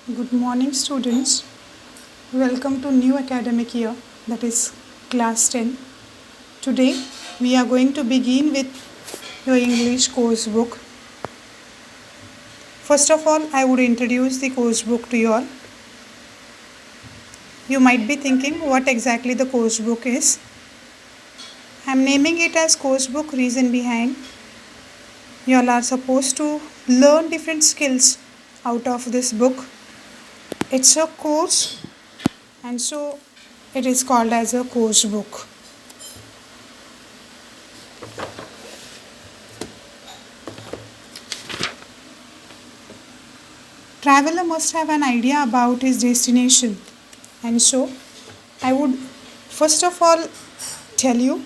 Good morning, students. Welcome to new academic year, that is class 10. Today we are going to begin with your English course book. First of all, I would introduce the course book to you all. You might be thinking what exactly the course book is. I am naming it as course book. Reason behind, you all are supposed to learn different skills out of this book. It's a course, and so it is called as a course book. Traveler must have an idea about his destination, and so I would first of all tell you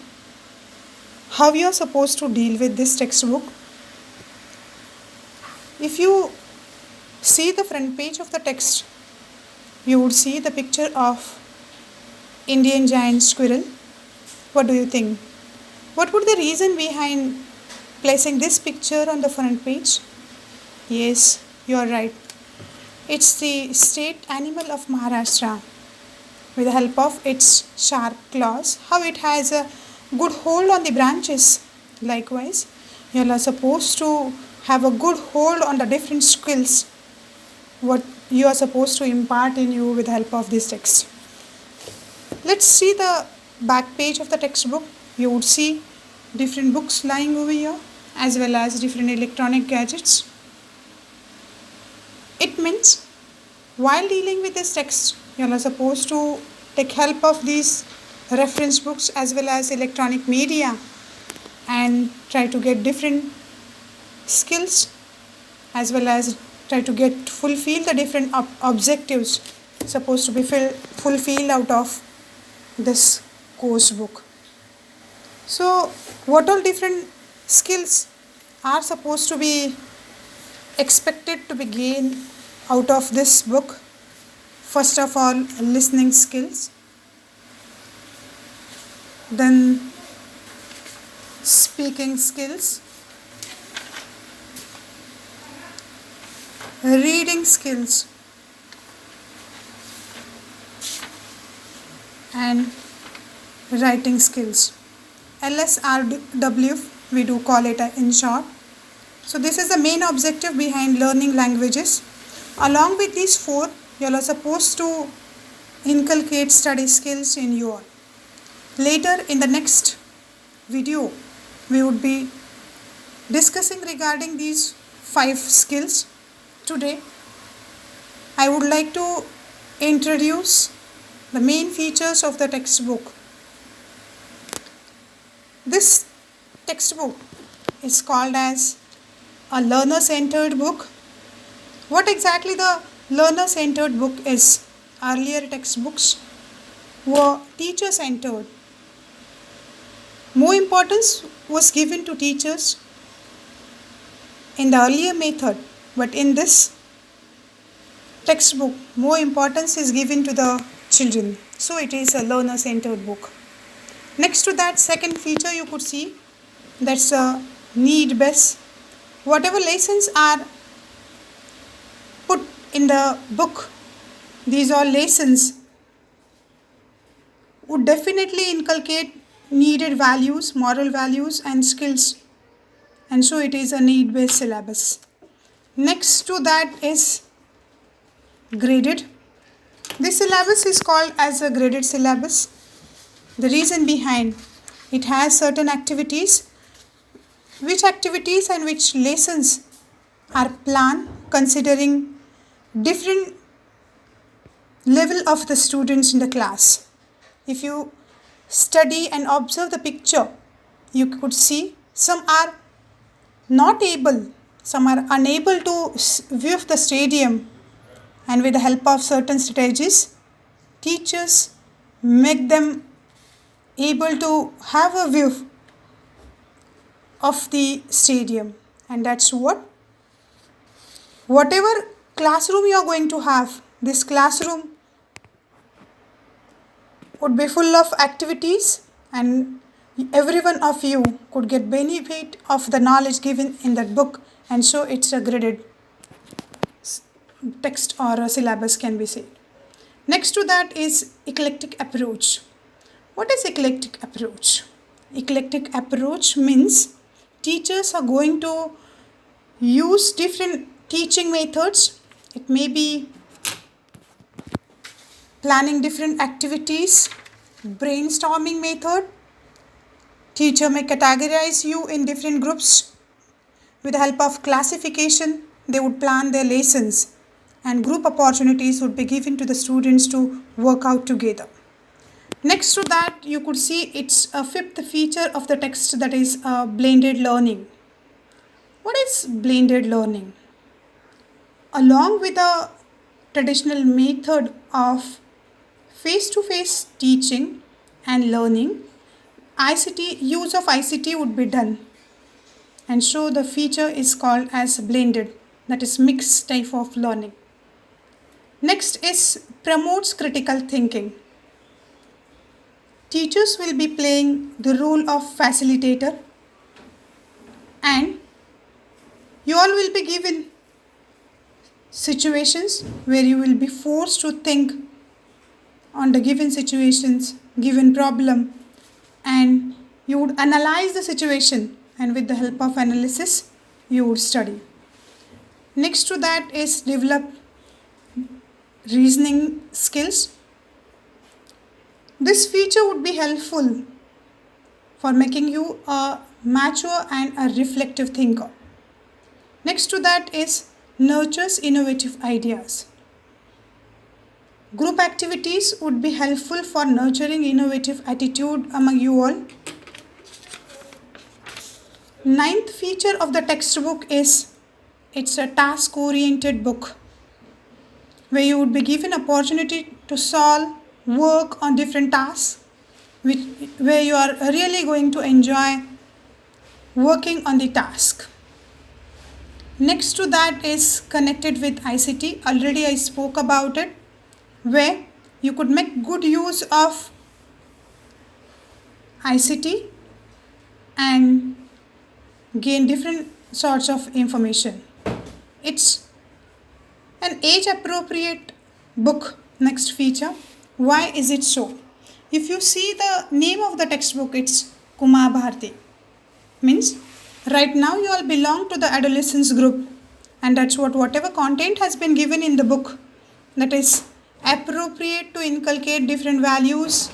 how you are supposed to deal with this textbook. If you see the front page of the text, you would see the picture of Indian giant squirrel. What do you think? What would the reason behind placing this picture on the front page? Yes, you are right. It's the state animal of Maharashtra. With the help of its sharp claws, how it has a good hold on the branches. Likewise, you are supposed to have a good hold on the different skills what you are supposed to impart in you with the help of this text. Let's see the back page of the textbook. You would see different books lying over here as well as different electronic gadgets. It means while dealing with this text, you are supposed to take help of these reference books as well as electronic media and try to get different skills as well as try to get fulfill the different objectives supposed to be fulfilled out of this course book. So what all different skills are supposed to be expected to be gained out of this book? First of all, listening skills, then speaking skills, reading skills, and writing skills. LSRW, we do call it in short. So this is the main objective behind learning languages. Along with these four, you are supposed to inculcate study skills in you all. Later in the next video, we would be discussing regarding these 5 skills. Today, I would like to introduce the main features of the textbook. This textbook is called as a learner-centered book. What exactly the learner-centered book is? Earlier textbooks were teacher-centered. More importance was given to teachers in the earlier method, but in this textbook, more importance is given to the children. So it is a learner-centered book. Next to that, second feature you could see, that's a need-based. Whatever lessons are put in the book, these all lessons would definitely inculcate needed values, moral values and skills, and so it is a need-based syllabus. Next to that is graded. This syllabus is called as a graded syllabus. The reason behind, it has certain activities, which activities and which lessons are planned considering different level of the students in the class. If you study and observe the picture, you could see some are not able, some are unable to view the stadium, and with the help of certain strategies, teachers make them able to have a view of the stadium. And that's whatever classroom you are going to have, this classroom would be full of activities and every one of you could get benefit of the knowledge given in that book, and so it's a graded text or a syllabus can be said. Next to that is eclectic approach. What is eclectic approach? Eclectic approach means teachers are going to use different teaching methods. It may be planning different activities, brainstorming method. Teacher may categorize you in different groups. With the help of classification, they would plan their lessons, and group opportunities would be given to the students to work out together. Next to that, you could see it's a fifth feature of the text, that is blended learning. What is blended learning? Along with the traditional method of face-to-face teaching and learning, use of ICT would be done, and so the feature is called as blended, that is mixed type of learning. Next is promotes critical thinking. Teachers will be playing the role of facilitator, and you all will be given situations where you will be forced to think on the given situations, given problem, and you would analyze the situation, and with the help of analysis you would study. Next to that is develop reasoning skills. This feature would be helpful for making you a mature and a reflective thinker. Next to that is nurtures innovative ideas. Group activities would be helpful for nurturing innovative attitude among you all. Ninth feature of the textbook is it's a task oriented book where you would be given opportunity to solve, work on different tasks where you are really going to enjoy working on the task. Next to that is connected with ICT. Already I spoke about it, where you could make good use of ICT and gain different sorts of information. It's an age appropriate book. Next feature. Why is it so? If you see the name of the textbook, it's Kumar Bharti. Means right now you all belong to the adolescence group, and that's whatever content has been given in the book, that is appropriate to inculcate different values,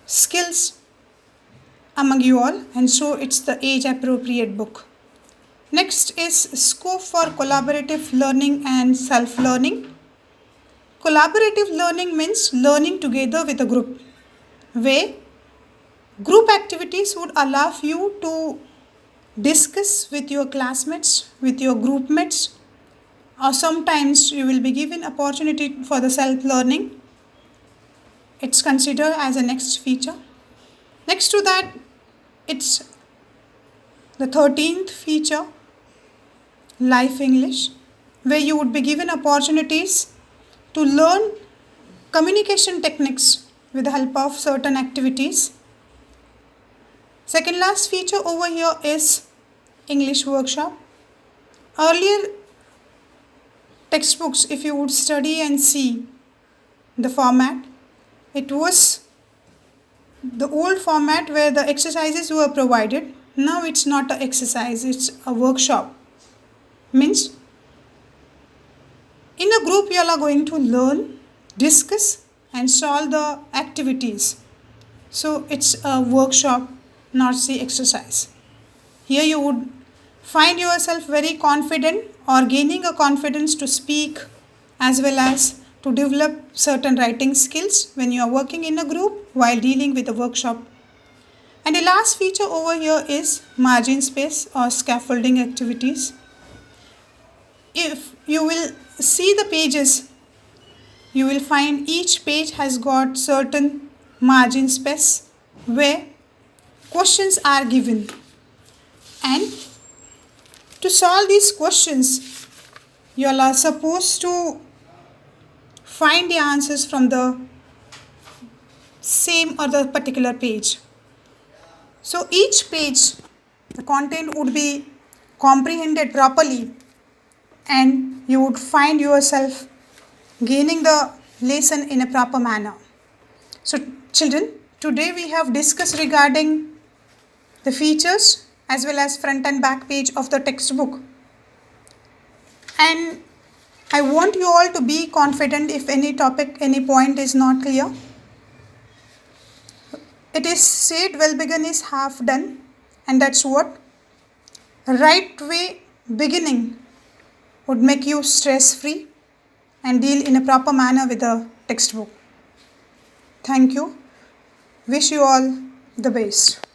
skills among you all, and so it's the age appropriate book. Next is scope for collaborative learning and self-learning. Collaborative learning means learning together with a group, where group activities would allow you to discuss with your classmates, with your group mates, or sometimes you will be given opportunity for the self-learning. It's considered as a next feature. Next to that, it's the 13th feature, Life English, where you would be given opportunities to learn communication techniques with the help of certain activities. Second last feature over here is English workshop. Earlier textbooks, if you would study and see the format, it was the old format where the exercises were provided. Now it's not an exercise, it's a workshop. Means in a group you all are going to learn, discuss and solve the activities. So it's a workshop, not the exercise. Here you would find yourself very confident or gaining a confidence to speak as well as to develop certain writing skills when you are working in a group while dealing with a workshop. And the last feature over here is margin space or scaffolding activities. If you will see the pages, you will find each page has got certain margin space where questions are given, and to solve these questions you all are supposed to find the answers from the same or the particular page. So each page, the content would be comprehended properly, and you would find yourself gaining the lesson in a proper manner. So children, today we have discussed regarding the features as well as front and back page of the textbook. And I want you all to be confident if any topic, any point is not clear. It is said well begun is half done, and that's what right way beginning would make you stress free and deal in a proper manner with the textbook. Thank you. Wish you all the best.